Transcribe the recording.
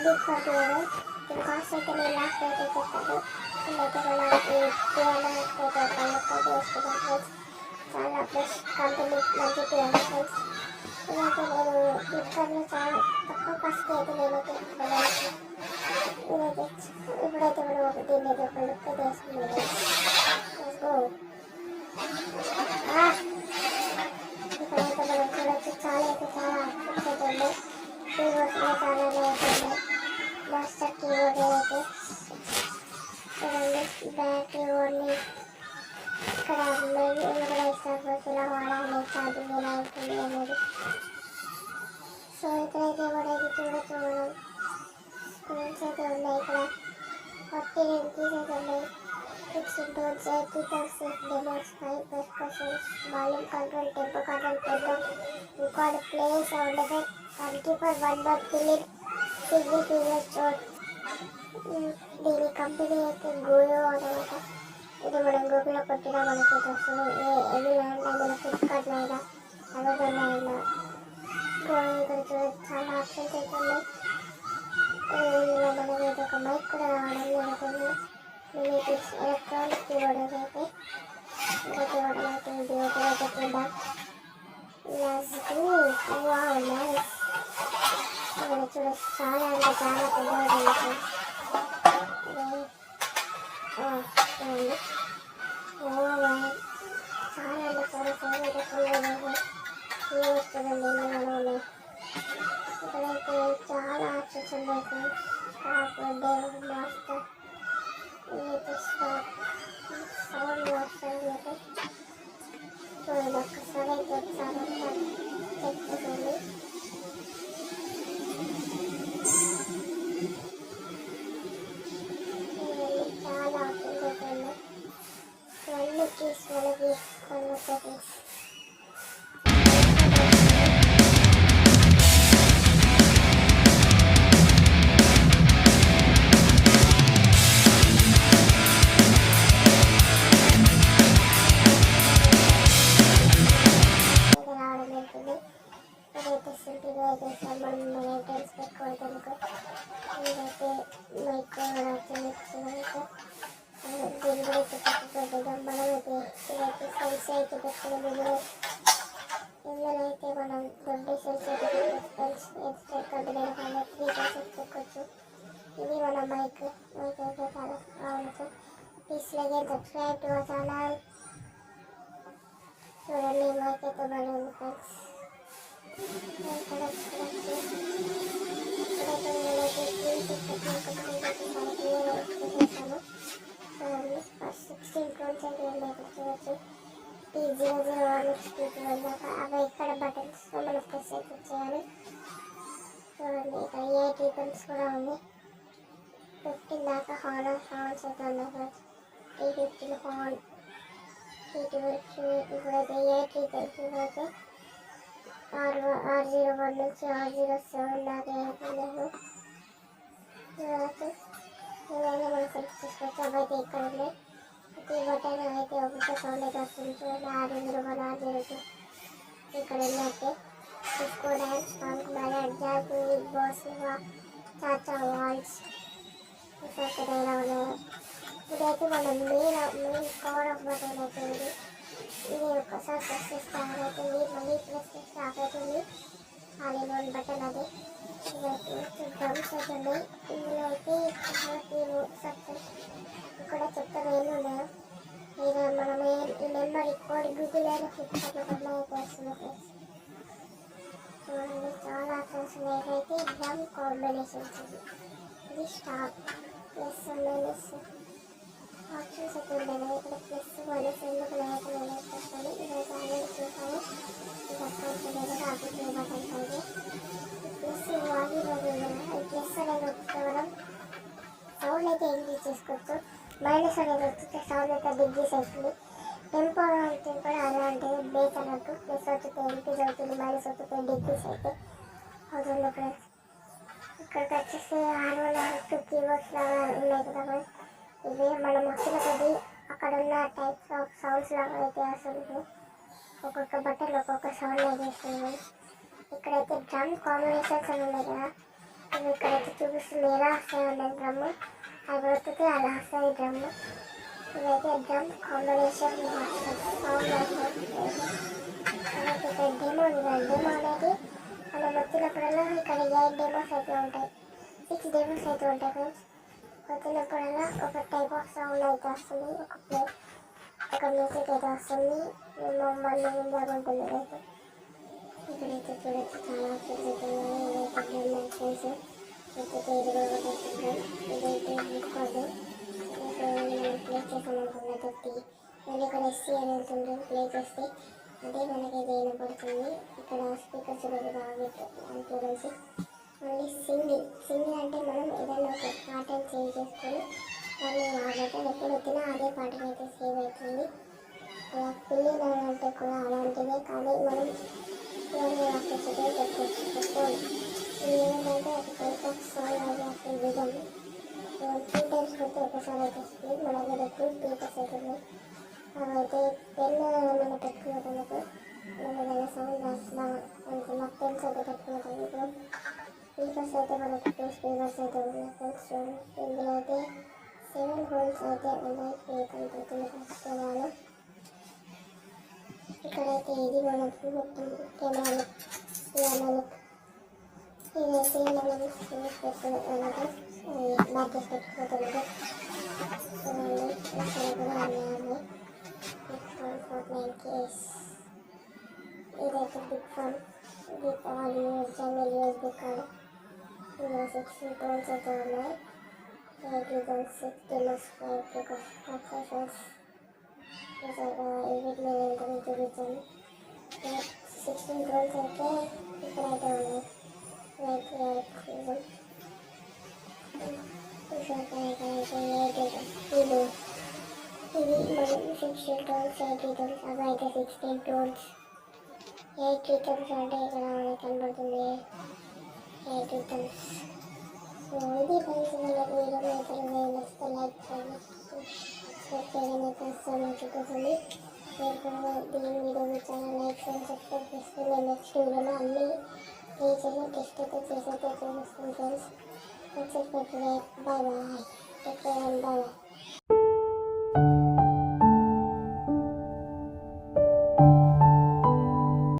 Big computer దీని cost అయితే నేను లాస్ట్ అయితే చెప్తాను. ఇదైతే మనకి పియానో అయితే కళ్ళతో వేసుకుంటాం ఫ్రెండ్స్. చాలా బెస్ట్ కంపెనీ, మంచి పియానో ఫ్రెండ్స్. ఇదైతే నేను ఫ్లిప్కార్ట్లో చాలా తక్కువ కాస్ట్కి అయితే నేనైతే ఇదైతే ఇప్పుడైతే మనం దీన్ని అయితే ఒక లుక్ అయితే వేసుకున్నాం. ఇక్కడైతే మనం చూడొచ్చు చాలా అయితే చాలా ఆప్షన్స్ అయితే ఉన్నాయి. కీబోర్డ్స్లో చాలా అయితే మాస్టర్ కీబోర్డ్ అయితే చూడండి. బ్యాటరీ ఓన్లీ ఇక్కడ కూడా ఇస్తారు ఇలా వాడాలి, ఛార్జింగ్ ఎలా ఉంటుంది అనేది. సో ఇక్కడైతే కూడా ఇది చూడొచ్చు మనం స్క్రీన్స్ అయితే ఉన్నాయి. ఇక్కడ 40 కీస్ అయితే ఉన్నాయి. 16 టోన్స్, కీటర్స్, demos, 5 percussions, volume control, tempo control, పెద్దం, రికార్డ్, ప్లే, సౌండ్ ఎఫెక్ట్, కన్కీపర్, 1 డాట్ ఫిలిప్, సిగ్నల్ ఫీవర్ స్టోర్. దీని కంపెనీ అయితే గోయో అనమాట. ఇది మనం గూగుల్లో కొట్టినా మనకి వస్తుంది. ఎవి ల్యాండ్ అయినా ఫ్లిప్కార్ట్లో అయినా అమెజాన్లో అయినా గోయో. ఇక్కడ చాలా ఆప్షన్స్ అయితే ఉన్నాయి. ఇందులో మనకి అయితే ఒక మైక్ కూడా రావడం జరుగుతుంది. మీకు ఎలక్ట్రానిక్ కీబోర్డ్ అయితే ఇంకా కీబోర్డ్ అయితే ఇది ఒకటి చూద్దాం. ఇక్కడ చూడ చాలా అంటే చాలా పెద్దగా ఉంటుంది. చాలా అంటే చాలా ఫోన్ అయితే చూడండి. మనమే ఇక్కడైతే చాలా ఆప్షన్స్ ఉన్నాయి ఫ్రెండ్స్. మాస్టర్ ఇదైతే సౌండ్ మాస్టర్ అయితే చూడండి. ఒక్కసారి అయితే ఒకసారి చెక్ చేయండి. చాలా ఆప్షన్స్ అయితే ఉన్నాయి. అన్ని కీస్ మనకి కొన్ని సెటింగ్స్. ఇదైతే సింపుల్గా అయితే మనం మెయింటెన్స్ పెట్టుకోవడానికి ఇదైతే మైక్ దీని కూడా అయితే పెట్టుకోవద్దు. మనం అయితే ఇదైతే సెల్స్ అయితే పెట్టుకునే ఇందులో అయితే మనం దొడ్డి సెల్స్ అయితే పెట్టుకోవచ్చు. కంపెనీ 3 సెల్స్ పెట్టుకోవచ్చు. ఇది మన మైక్ అయితే చాలా బాగుంటుంది. Please like and subscribe to our channel. చూడండి మైక్ అయితే బాగుంది ఫ్రెండ్స్. అవి ఇక్కడ బటన్స్ మనం ప్రెస్ అయితే చేయాలి. చూడండి ఇక్కడ ఏ బటన్స్ కూడా ఉంది. 15 దాకా హార్న్స్ అయితే ఉన్నాయి ఫ్రెండ్స్. 15 హార్న్, 12 ఇప్పుడైతే అయితే R01 నుంచి R07 దాకా అయిపోయినాము. ఏదైనా మనం సెలెక్ట్ చేసుకోవచ్చు. అవైతే ఇక్కడ ఉన్నాయి. ప్రతి బటన్ అయితే ఒకటే సౌండ్ అయితే వస్తుంది. చూడండి R01, R02 ఇక్కడ ఉన్నట్టే. Disco dance, funk, ballet, jazz, bass, cha cha, waltz ఇక్కడ ఎలా ఉన్నాయి. ఇదైతే మనం మెయిన్ పవర్ ఆఫ్ బటన్ అయితే ఇది ఒక్కసారి ప్రెస్ చేస్తే ఆన్ అవుతుంది. మళ్ళీ ప్రెస్ చేస్తే ఆఫ్ అవుతుంది. ఆల్-ఇన్ వన్ బటన్ అది. డ్రమ్స్ అయితే ఉన్నాయి. ఇందులో అయితే ఇక్కడ చెప్తాను ఏమి ఉన్నాయో. ఇది మనం ఈ నెంబర్ కోడ్ గూగుల్ అయినా ఫ్లిప్కార్ట్లో కూడా అయితే వస్తుంది ఫ్రెండ్స్. చూడండి చాలా ఆప్షన్స్ ఉన్నాయి. అయితే డ్రమ్ కాంబినేషన్స్ ఇది స్టాప్, ప్లస్, మైనస్ ఆప్షన్స్ అయితే ఉన్నాయి. ఇక్కడ ప్లస్ మైనస్ ఎందుకు లేకపోతే నేను చేస్తాను. ఇదైతే ఆల్రెడీ చూసాను. ఇది అక్కడ ఆపరేటివ్ బటన్స్ అయితే ప్లస్ వాల్యూమ్ అది ప్లస్ అనేది వస్తే మనం సౌండ్ అయితే ఇంక్రీజ్ చేసుకోవచ్చు. మైనస్ అనేది వచ్చితే సౌండ్ అయితే డిక్రీజ్ అవుతుంది. టెంపో అయితే కూడా అలా ఉంటుంది. బేస్ అన్నట్టు ప్లస్ వచ్చితే ఇంక్రీజ్ అవుతుంది, మైనస్ వచ్చితే డిక్రీజ్ అయితే అవుతుంది ఫ్రెండ్స్. ఇక్కడికి వచ్చేసి R1 కీబోర్డ్స్ లాగా ఉన్నాయి కదా ఫ్రెండ్స్. ఇవి మనం వచ్చిన కొద్ది అక్కడ ఉన్న టైప్స్ ఆఫ్ సౌండ్స్ లాగా అయితే వస్తుంది. ఒక్కొక్క బటన్ ఒక్కొక్క సౌండ్ అయితే వస్తుంది. ఇక్కడైతే డ్రమ్ కాంబినేషన్స్ అని ఉన్నాయి కదా. ఇవి ఇక్కడైతే చూపిస్తుంది ఎలా వస్తాయి అన్నది డ్రమ్. అది వస్తుంది అలా వస్తుంది డ్రమ్. ఇదైతే డ్రమ్ కాంబినేషన్ సౌండ్ వస్తుంది. కాబట్టి ఇక్కడ డెమో డెమో అనేది మనం వచ్చినప్పుడల్లా ఇక్కడ 8 డెమోస్ అయితే ఉంటాయి, 6 డెమోస్ అయితే ఉంటాయి ఫ్రెండ్స్. వచ్చినప్పుడల్లా ఒక టైప్ ఆఫ్ సౌండ్ అయితే వస్తుంది, ఒక మ్యూజిక్ అయితే వస్తుంది. మళ్ళీ ఇందాక ఉంటుంది అయితే ఇక్కడైతే చూడొచ్చు చాలా ఆప్షన్స్ అయితే ఉన్నాయి. ఇదైతే డ్రమ్ యాక్షన్స్ లేకపోతే ఇది కూడా ఒక డ్రమ్. ఇదైతే బుక్ అది మనం ప్లే చేసామనుకున్న తొట్టి మళ్ళీ ఇక్కడ ఎస్సీ అని వెళ్తుంటే ప్లే చేస్తే అదే మనకి ఇది వినపడుతుంది. ఇక్కడ స్పీకర్స్ కూడా బాగా చూడండి. మళ్ళీ సింగింగ్ అంటే మనం ఏదైనా ఒక పాటను సేవ్ చేసుకొని దాన్ని వాడతాం. ఎప్పుడు వచ్చినా అదే పాటను అయితే సేవ్ అవుతుంది. అలా పిల్లిన అంటే కూడా అలాంటిదే, కానీ మనం ఎవరి ఆఫీసుకే పెట్టుకోవాలి. ఇది ఏంటంటే ఒక టైప్ ఆఫ్ సాంగ్ అది అసలు విధం 2 టైమ్స్ కొడితే ఒకసారి అయితే వస్తుంది. మన దగ్గర 2 స్పీకర్స్ అవుతుంది. అయితే పెన్ను ఏమైనా పెట్టుకునేందుకు మనం ఏదైనా సౌండ్ మనకి మాకు పెన్స్ అయితే పెట్టుకునేందుకు స్పీకర్స్ అయితే మనకు 2 స్పీకర్స్ అయితే ఉన్నాయి ఫ్రెండ్స్. ఇందులో అయితే 7 హోల్స్ అయితే ఉన్నాయి. కనపడుతుంది ఫస్ట్ కెమెరాలో. ఇక్కడైతే ఇది మనకు మొత్తం కెమెరాలు ఇదైతే మనం పెట్టుకునేందుకు బ్యాటరీస్ పెట్టుకునేందుకు ఇక్కడ కూడా ఉన్నాయి. ఇదైతే బిగ్ ఫోన్ వాళ్ళు యూఎస్బీ కార్డు. ఇందులో 16 టోన్స్ అయితే ఉన్నాయి. 8 రీజన్స్ 6 డెమోస్ 5 ప్రికాషన్స్ వీటిలో ఏంటని చూపించాను. 16 టోన్స్ అయితే ఇక్కడైతే ఉన్నాయి. ఇది మనం 16 టోన్స్ 8 టోన్స్ అవి అయితే 16 టోన్స్ 8 టోన్స్ అంటే ఇక్కడ మనకి కనబడుతుంది 8 టోన్స్. ఇది ఫ్రెండ్స్ మనకి వీడియో అయితే నచ్చితే లైక్ చేయండి, సబ్స్క్రైబ్ అయితే వస్తాను చూపిస్తుంది. మీరు కూడా దీని వీడియో చాలా లైక్ చేయండి, సబ్స్క్రైబ్ చేస్తే నేను నెక్స్ట్ వీడియోలో అన్ని ఫీచర్లు టెస్ట్ అయితే చేసి అయితే చూపిస్తాను friends. Bye bye, take care and bye.